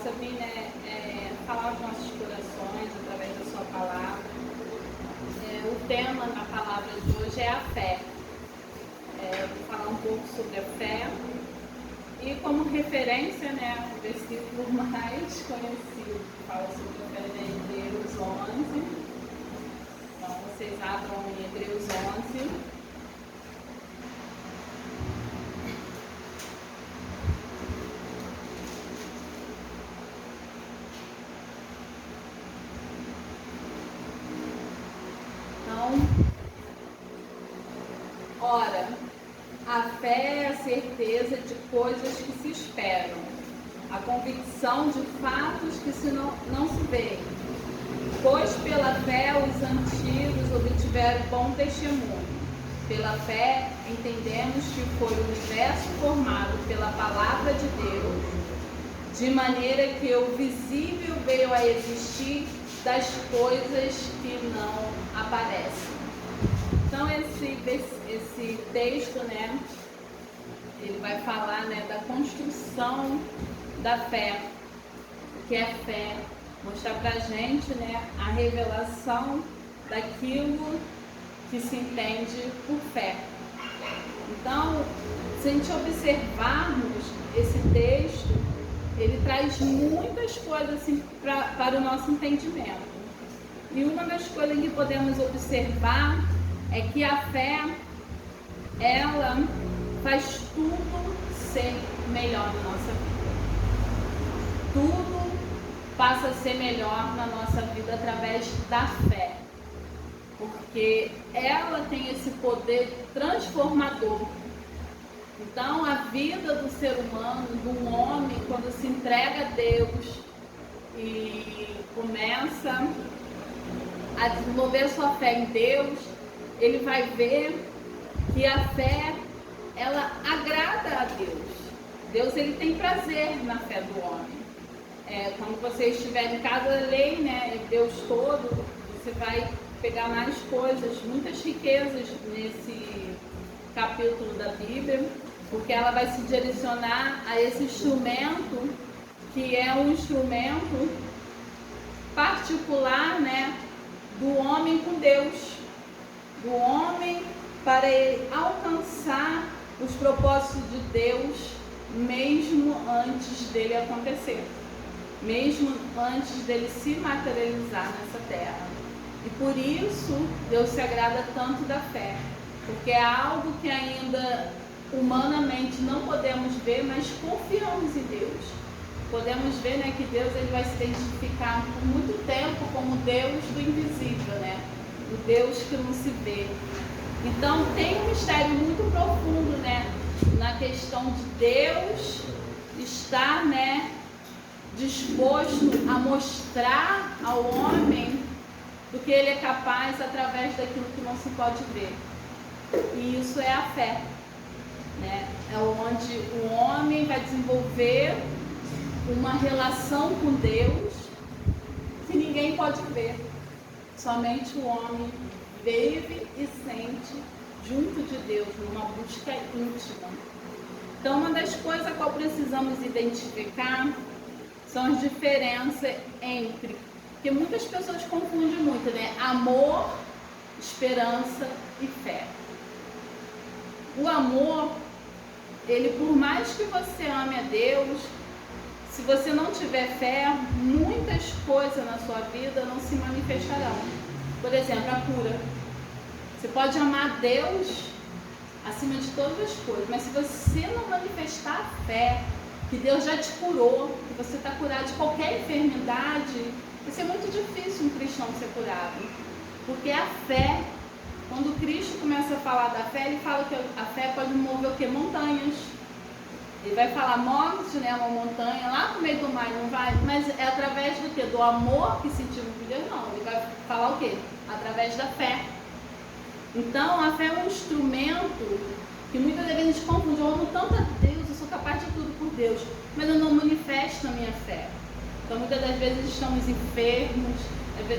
possa vir, né, falar aos nossos corações através da sua palavra. O tema na palavra de hoje é a fé. Vou falar um pouco sobre a fé e como referência, né, o versículo mais conhecido que fala sobre a fé é Hebreus 11. Então vocês abram em Hebreus 11. Ora, a fé é a certeza de coisas que se esperam, a convicção de fatos que não se veem. Pois pela fé os antigos obtiveram bom testemunho. Pela fé entendemos que foi o universo formado pela palavra de Deus, de maneira que o visível veio a existir das coisas que não aparecem. Então esse texto, né, ele vai falar, né, da construção da fé, o que é fé, mostrar pra gente, né, a revelação daquilo que se entende por fé. Então, se a gente observarmos esse texto, ele traz muitas coisas assim, para o nosso entendimento. E uma das coisas que podemos observar é que a fé, ela faz tudo ser melhor na nossa vida. Tudo passa a ser melhor na nossa vida através da fé. Porque ela tem esse poder transformador. Então, a vida do ser humano, do homem, quando se entrega a Deus e começa a desenvolver a sua fé em Deus, ele vai ver que a fé, ela agrada a Deus. Deus, ele tem prazer na fé do homem. Quando você estiver em casa, leia, né, Deus todo, você vai pegar mais coisas, muitas riquezas nesse capítulo da Bíblia, porque ela vai se direcionar a esse instrumento, que é um instrumento particular, né, do homem com Deus. Do homem para ele alcançar os propósitos de Deus mesmo antes dele acontecer, mesmo antes dele se materializar nessa terra. E por isso Deus se agrada tanto da fé, porque é algo que ainda humanamente não podemos ver, mas confiamos em Deus. Podemos ver, né, que Deus, ele vai se identificar por muito tempo como Deus do invisível, né? O Deus que não se vê. Então tem um mistério muito profundo, né, na questão de Deus estar, né, disposto a mostrar ao homem do que ele é capaz através daquilo que não se pode ver. E isso é a fé, né? É onde o homem vai desenvolver uma relação com Deus que ninguém pode ver. Somente o homem vive e sente junto de Deus, numa busca íntima. Então, uma das coisas a qual precisamos identificar são as diferenças entre, porque muitas pessoas confundem muito, né? Amor, esperança e fé. O amor, ele, por mais que você ame a Deus, se você não tiver fé, muitas coisas na sua vida não se manifestarão. Por exemplo, a cura. Você pode amar Deus acima de todas as coisas, mas se você não manifestar a fé, que Deus já te curou, que você está curado de qualquer enfermidade, vai ser muito difícil um cristão ser curado. Porque a fé, quando Cristo começa a falar da fé, ele fala que a fé pode mover o quê? Montanhas. Ele vai falar, move-se, né, uma montanha lá no meio do mar, não vai, mas é através do quê? Do amor que sentimos por Deus? Não, ele vai falar o quê? Através da fé. Então, a fé é um instrumento que muitas vezes a gente confunde. Eu amo tanto a Deus, eu sou capaz de tudo por Deus, mas eu não manifesto a minha fé. Então, muitas das vezes estamos enfermos,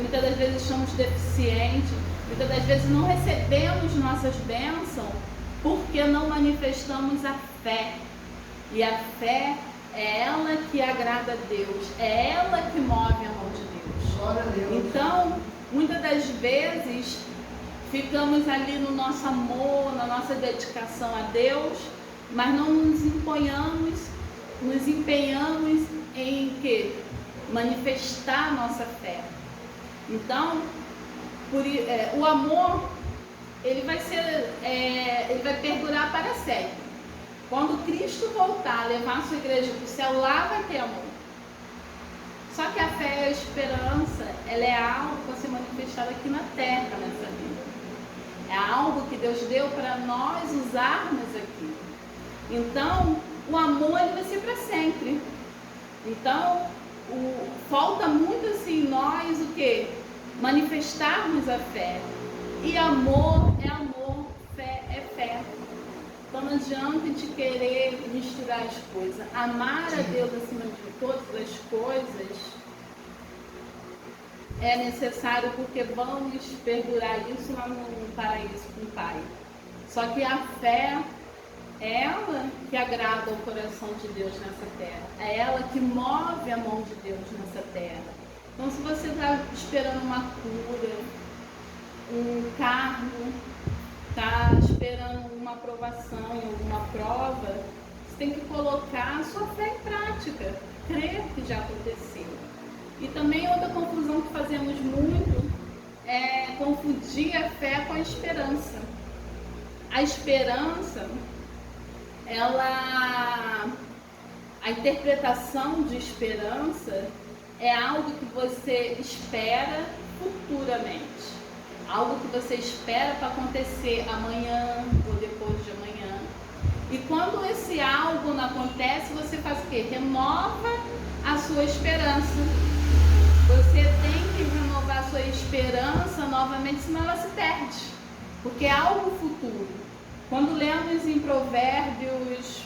muitas das vezes estamos deficientes, muitas das vezes não recebemos nossas bênçãos porque não manifestamos a fé. E a fé é ela que agrada a Deus, é ela que move a mão de Deus. Glória a Deus. Então, muitas das vezes, ficamos ali no nosso amor, na nossa dedicação a Deus, mas não nos empenhamos em quê? Manifestar a nossa fé. Então, o amor, ele vai perdurar para sempre. Quando Cristo voltar, levar a sua igreja para o céu, lá vai ter amor. Só que a fé e a esperança, ela é algo para ser manifestado aqui na terra, nessa vida. É algo que Deus deu para nós usarmos aqui. Então, o amor, ele vai ser para sempre. Então, falta muito assim nós o quê? Manifestarmos a fé. E amor é amor, fé é fé. Então não adianta a gente querer misturar as coisas. Amar a Deus acima de todas as coisas é necessário, porque vamos perdurar isso lá no paraíso com o Pai. Só que a fé é ela que agrada o coração de Deus nessa terra. É ela que move a mão de Deus nessa terra. Então, se você está esperando uma cura, um cargo, está esperando uma aprovação em alguma prova, você tem que colocar a sua fé em prática, crer que já aconteceu. E também outra confusão que fazemos muito é confundir a fé com a esperança. A esperança, a interpretação de esperança é algo que você espera futuramente. Algo que você espera para acontecer amanhã ou depois de amanhã. E quando esse algo não acontece, você faz o quê? Renova a sua esperança. Você tem que renovar a sua esperança novamente, senão ela se perde. Porque é algo futuro. Quando lemos em Provérbios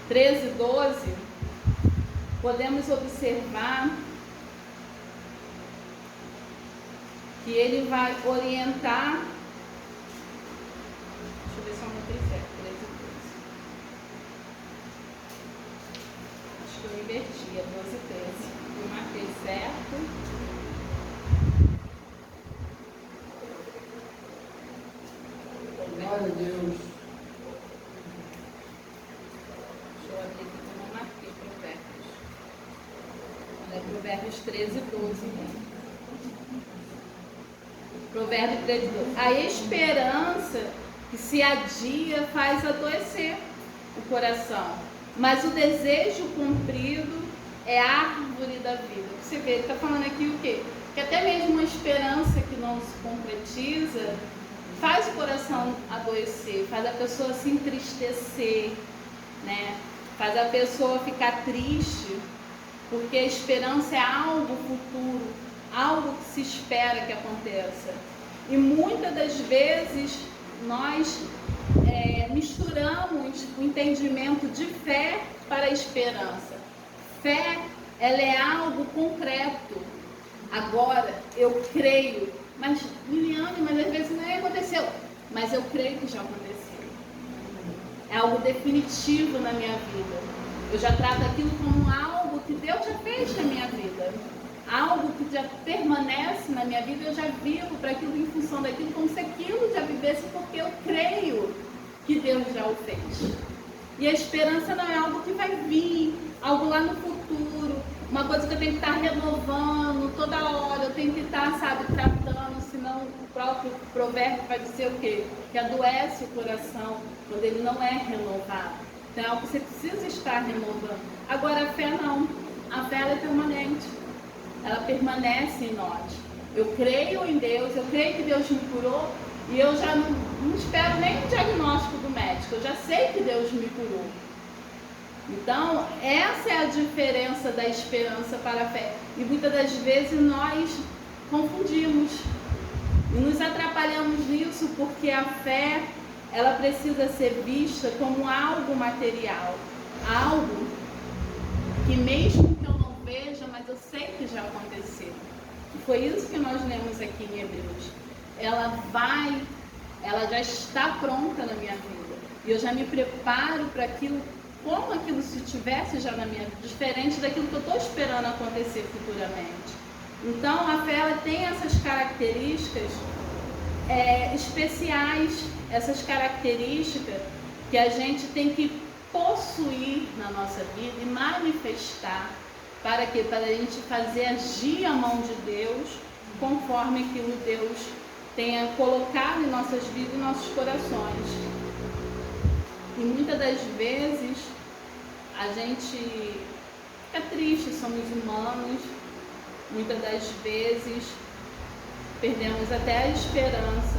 13, 12, podemos observar que ele vai orientar. Deixa eu ver se eu anotei certo, 13 e 12. Acho que eu inverti, é 12 e 13. Eu marquei certo. Glória a Deus. Deixa eu abrir aqui que eu não marquei Provérbios. É Provérbios 13 e 12 mesmo. Provérbio 13, 12. A esperança que se adia faz adoecer o coração, mas o desejo cumprido é a árvore da vida. Você vê, ele está falando aqui o quê? Que até mesmo uma esperança que não se concretiza faz o coração adoecer, faz a pessoa se entristecer, né? Faz a pessoa ficar triste, porque a esperança é algo futuro, algo que se espera que aconteça. E muitas das vezes nós misturamos o entendimento de fé para a esperança. Fé, ela é algo concreto. Agora, eu creio, mas Liliane, mas às vezes nem aconteceu. Mas eu creio que já aconteceu. É algo definitivo na minha vida. Eu já trato aquilo como algo que Deus já fez na minha vida. Algo que já permanece na minha vida, eu já vivo para aquilo em função daquilo, como se aquilo já vivesse, porque eu creio que Deus já o fez. E a esperança não é algo que vai vir, algo lá no futuro, uma coisa que eu tenho que estar renovando toda hora, eu tenho que estar, tratando, senão o próprio provérbio vai dizer o quê? Que adoece o coração quando ele não é renovado. Então é algo que você precisa estar renovando. Agora a fé não, a fé ela é permanente. Ela permanece em nós. Eu creio em Deus, eu creio que Deus me curou e eu já não espero nem o diagnóstico do médico, eu já sei que Deus me curou. Então, essa é a diferença da esperança para a fé. E muitas das vezes nós confundimos e nos atrapalhamos nisso, porque a fé, ela precisa ser vista como algo material, algo que mesmo que eu não veja, mas eu sei que já aconteceu. E foi isso que nós lemos aqui em Hebreus. Ela já está pronta na minha vida. E eu já me preparo para aquilo como aquilo se tivesse já na minha vida, diferente daquilo que eu estou esperando acontecer futuramente. Então, a fé ela tem essas características especiais, essas características que a gente tem que possuir na nossa vida e manifestar para quê? Para a gente fazer agir a mão de Deus conforme aquilo Deus tenha colocado em nossas vidas e nossos corações. E muitas das vezes a gente fica triste, somos humanos, muitas das vezes perdemos até a esperança,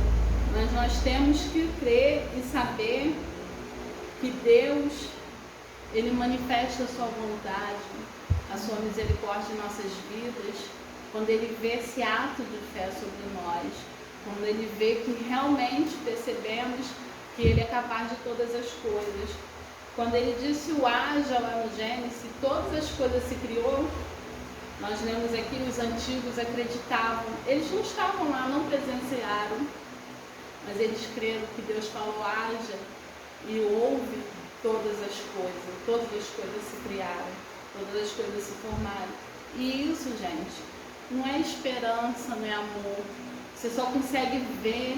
mas nós temos que crer e saber que Deus, Ele manifesta a sua vontade, a sua misericórdia em nossas vidas, quando Ele vê esse ato de fé sobre nós, quando Ele vê que realmente percebemos que Ele é capaz de todas as coisas. Quando Ele disse o haja lá no Gênesis, todas as coisas se criou, nós lemos aqui, os antigos acreditavam, eles não estavam lá, não presenciaram, mas eles creram que Deus falou haja e houve todas as coisas se criaram, todas as coisas se formaram. E isso, gente, não é esperança, não é amor. Você só consegue ver,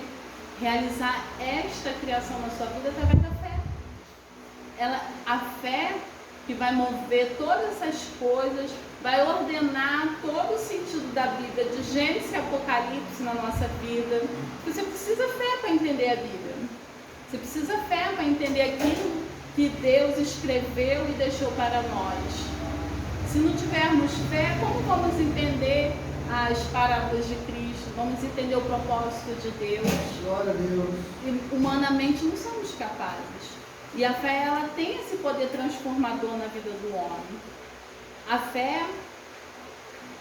realizar esta criação na sua vida através da fé. A fé que vai mover todas essas coisas, vai ordenar todo o sentido da Bíblia, de Gênesis e Apocalipse na nossa vida. Você precisa fé para entender a Bíblia. Você precisa fé para entender aquilo que Deus escreveu e deixou para nós. Se não tivermos fé, como vamos entender as parábolas de Cristo? Vamos entender o propósito de Deus? Glória a Deus. E humanamente não somos capazes. E a fé, ela tem esse poder transformador na vida do homem. A fé,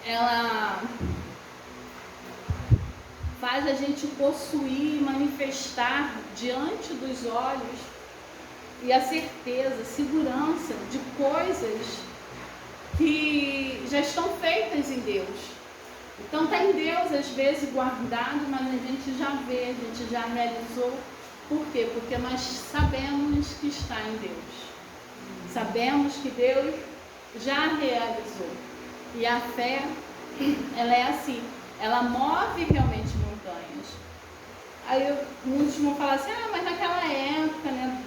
ela faz a gente possuir e manifestar diante dos olhos e a certeza, segurança de coisas que já estão feitas em Deus. Então está em Deus às vezes guardado, mas a gente já vê, a gente já realizou. Por quê? Porque nós sabemos que está em Deus. Sabemos que Deus já realizou. E a fé, ela é assim, ela move realmente montanhas. Aí muitos vão falar assim, mas naquela época, né,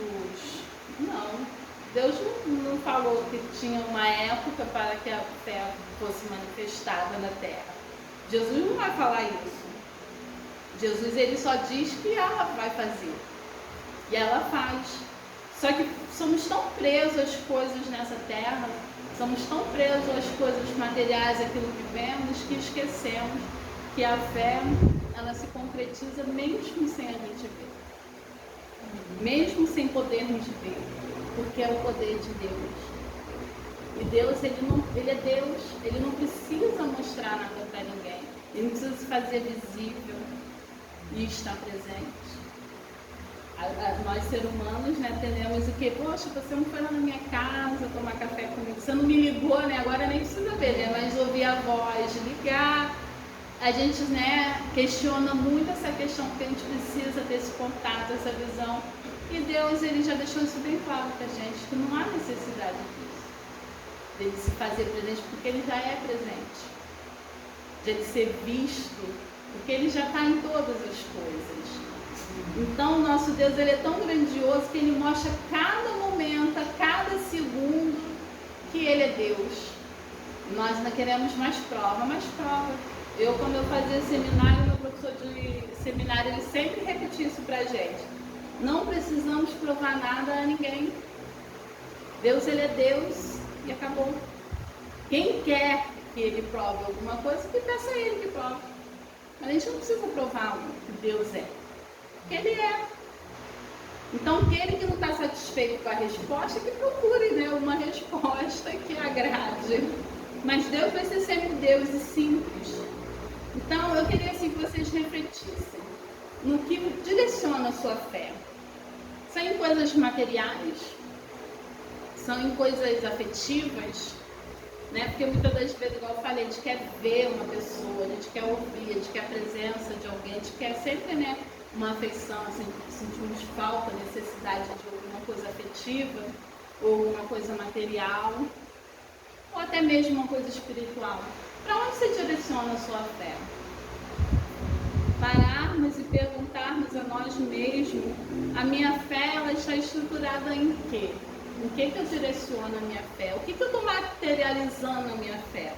Não, Deus não falou que tinha uma época para que a fé fosse manifestada na terra. Jesus não vai falar isso. Jesus, ele só diz que ela vai fazer. E ela faz. Só que somos tão presos às coisas nessa terra, somos tão presos às coisas materiais, aquilo que vemos, que esquecemos que a fé, ela se concretiza mesmo sem a gente ver. Mesmo sem podermos ver, porque é o poder de Deus. E Deus, ele é Deus, ele não precisa mostrar nada para ninguém. Ele não precisa se fazer visível e estar presente. Nós, seres humanos, né, tendemos o quê? Poxa, você não foi lá na minha casa tomar café comigo, você não me ligou, né? Agora nem precisa ver, né? Mas ouvir a voz, ligar. A gente, né, questiona muito essa questão, porque a gente precisa ter esse contato, essa visão. E Deus, ele já deixou isso bem claro para a gente, que não há necessidade disso, dele se fazer presente, porque ele já é presente, de ele ser visto, porque ele já está em todas as coisas. Então, o nosso Deus, ele é tão grandioso que ele mostra a cada momento, a cada segundo, que ele é Deus. Nós ainda queremos mais prova, mais prova. Quando eu fazia seminário, meu professor de seminário, ele sempre repetia isso pra gente. Não precisamos provar nada a ninguém. Deus, ele é Deus e acabou. Quem quer que ele prove alguma coisa, que peça a ele que prove. Mas a gente não precisa provar o que Deus é. Porque ele é. Então, aquele que não está satisfeito com a resposta, que procure, né, uma resposta que agrade. Mas Deus vai ser sempre Deus e simples. Então, eu queria assim, que vocês refletissem no que direciona a sua fé. São em coisas materiais? São em coisas afetivas? Né? Porque muitas das vezes, igual eu falei, a gente quer ver uma pessoa, a gente quer ouvir, a gente quer a presença de alguém, a gente quer sempre, né, uma afeição, assim, sentimos falta, necessidade de alguma coisa afetiva. ou alguma coisa material, ou até mesmo uma coisa espiritual. Para onde você direciona a sua fé? Pararmos e perguntarmos a nós mesmos, a minha fé ela está estruturada em quê? Em que eu direciono a minha fé? O que eu estou materializando a minha fé?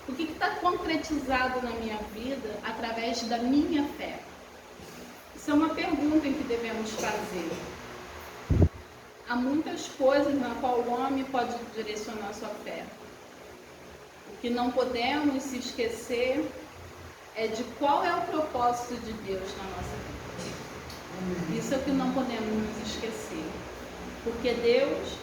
O que está concretizado na minha vida através da minha fé? Isso é uma pergunta em que devemos fazer. Há muitas coisas na qual o homem pode direcionar a sua fé. O que não podemos se esquecer é de qual é o propósito de Deus na nossa vida. Isso é o que não podemos nos esquecer. Porque Deus,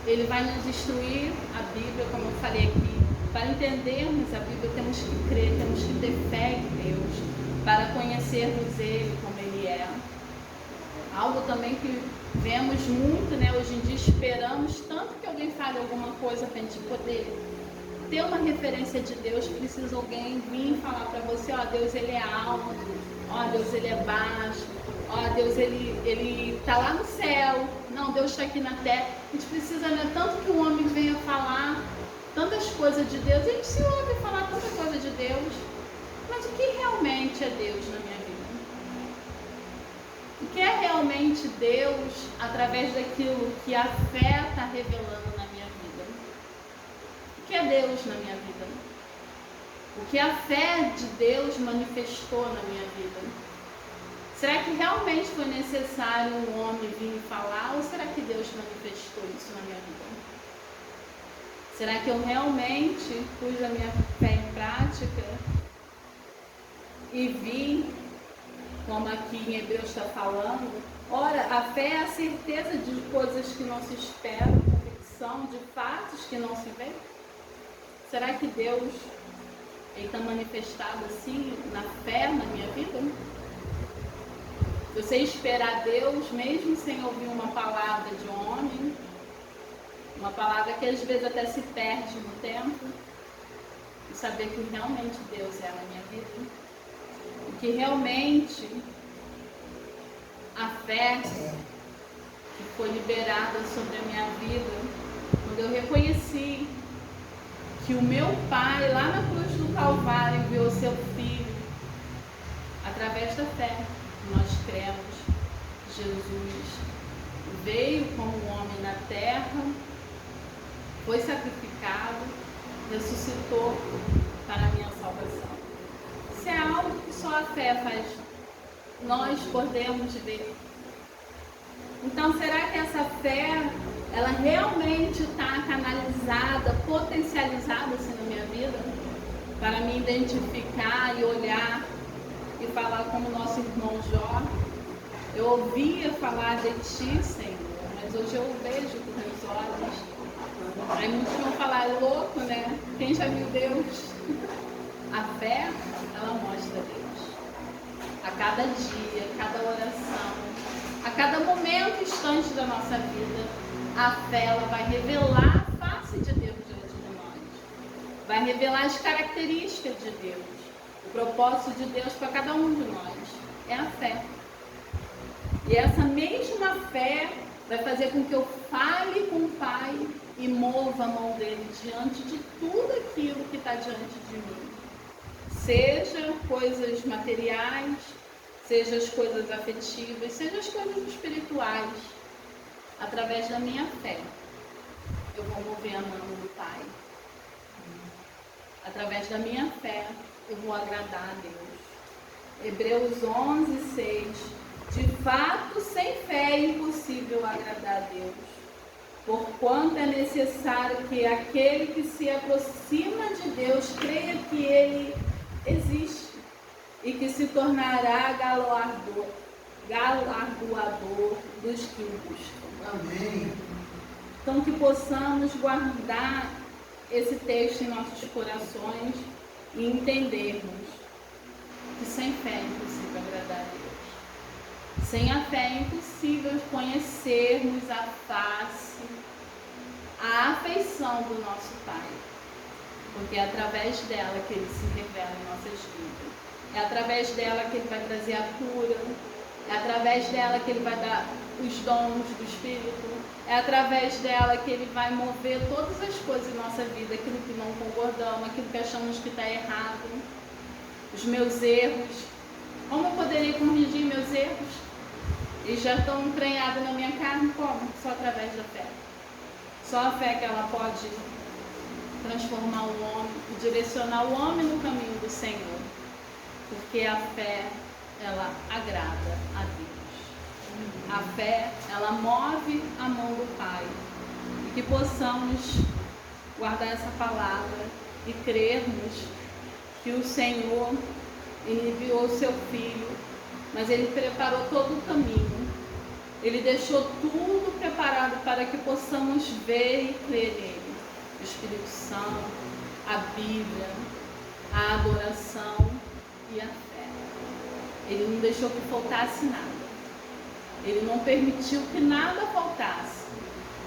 Ele vai nos instruir a Bíblia, como eu falei aqui. Para entendermos a Bíblia, temos que crer, temos que ter fé em Deus, para conhecermos Ele como Ele é. Algo também que vemos muito, né? Hoje em dia esperamos tanto que alguém fale alguma coisa para a gente poder ter uma referência de Deus. Precisa alguém vir falar para você, ó, Deus ele é alto, ó, Deus ele é baixo, ó, Deus ele tá lá no céu, não, Deus está aqui na terra. A gente precisa, né, tanto que o homem venha falar tantas coisas de Deus. A gente se ouve falar tanta coisa de Deus, mas o que realmente é Deus na minha vida? O que é realmente Deus através daquilo que a fé está revelando na minha vida? O que é Deus na minha vida? O que a fé de Deus manifestou na minha vida? Será que realmente foi necessário um homem vir falar, ou será que Deus manifestou isso na minha vida? Será que eu realmente pus a minha fé em prática e vi, como aqui em Hebreus está falando, ora, a fé é a certeza de coisas que não se esperam, convicção de fatos que não se veem? Será que Deus está manifestado assim na fé na minha vida? Eu sei esperar Deus mesmo sem ouvir uma palavra de um homem, uma palavra que às vezes até se perde no tempo, e saber que realmente Deus é na minha vida. Que realmente a fé que foi liberada sobre a minha vida, quando eu reconheci que o meu Pai lá na cruz do Calvário enviou seu Filho, através da fé, nós cremos, Jesus veio como homem na terra, foi sacrificado, ressuscitou para a minha salvação. Isso é algo que só a fé faz, nós podemos ver. Então, será que essa fé, ela realmente está canalizada, potencializada assim na minha vida? Para me identificar e olhar e falar como nosso irmão Jó, eu ouvia falar de ti, Senhor, mas hoje eu vejo com meus olhos. Aí muitos vão falar, é louco, né? Quem já viu Deus? A fé, ela mostra Deus. A cada dia, a cada oração, a cada momento, instante da nossa vida, a fé, ela vai revelar a face de Deus diante de nós. Vai revelar as características de Deus. O propósito de Deus para cada um de nós é a fé. E essa mesma fé vai fazer com que eu fale com o Pai e mova a mão dele diante de tudo aquilo que está diante de mim. Seja coisas materiais, seja as coisas afetivas, seja as coisas espirituais. Através da minha fé, eu vou mover a mão do Pai. Através da minha fé, eu vou agradar a Deus. Hebreus 11, 6. De fato, sem fé é impossível agradar a Deus. Porquanto é necessário que aquele que se aproxima de Deus creia que Ele existe e que se tornará galardoador dos que o buscam. Amém. Então, que possamos guardar esse texto em nossos corações e entendermos que sem fé é impossível agradar a Deus. Sem a fé é impossível conhecermos a face, a afeição do nosso Pai. Porque é através dela que Ele se revela em nossas vidas. É através dela que Ele vai trazer a cura. É através dela que Ele vai dar os dons do Espírito. É através dela que Ele vai mover todas as coisas em nossa vida, aquilo que não concordamos, aquilo que achamos que está errado, os meus erros. Como eu poderei corrigir meus erros? Eles já estão entranhados na minha carne, como? Só através da fé. Só a fé que ela pode transformar o homem e direcionar o homem no caminho do Senhor. Porque a fé, ela agrada a Deus. A fé, ela move a mão do Pai. E que possamos guardar essa palavra e crermos que o Senhor, Ele enviou o seu Filho, mas Ele preparou todo o caminho. Ele deixou tudo preparado para que possamos ver e crer nele. O Espírito Santo, a Bíblia, a adoração e a fé. Ele não deixou que faltasse nada. Ele não permitiu que nada faltasse,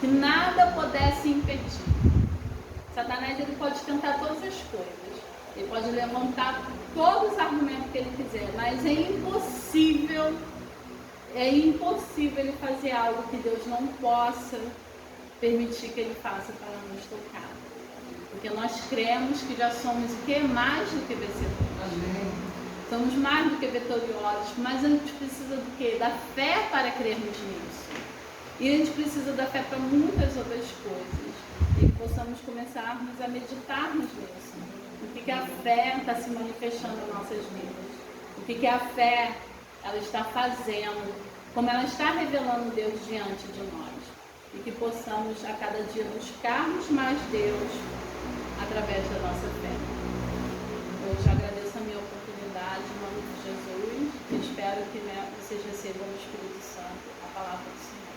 que nada pudesse impedir. Satanás, ele pode tentar todas as coisas. Ele pode levantar todos os argumentos que ele quiser, mas é impossível ele fazer algo que Deus não possa permitir que ele faça para nos tocar. Porque nós cremos que já somos o que? Mais do que vencedores. Amém. Somos mais do que vitoriosos, mas a gente precisa do quê? Da fé para crermos nisso. E a gente precisa da fé para muitas outras coisas. E que possamos começarmos a meditarmos nisso. O que a fé está se manifestando em nossas vidas. O que a fé ela está fazendo. Como ela está revelando Deus diante de nós. E que possamos a cada dia buscarmos mais Deus através da nossa fé. Eu te agradeço a minha oportunidade em nome de Jesus e espero que vocês recebam o Espírito Santo, a palavra do Senhor.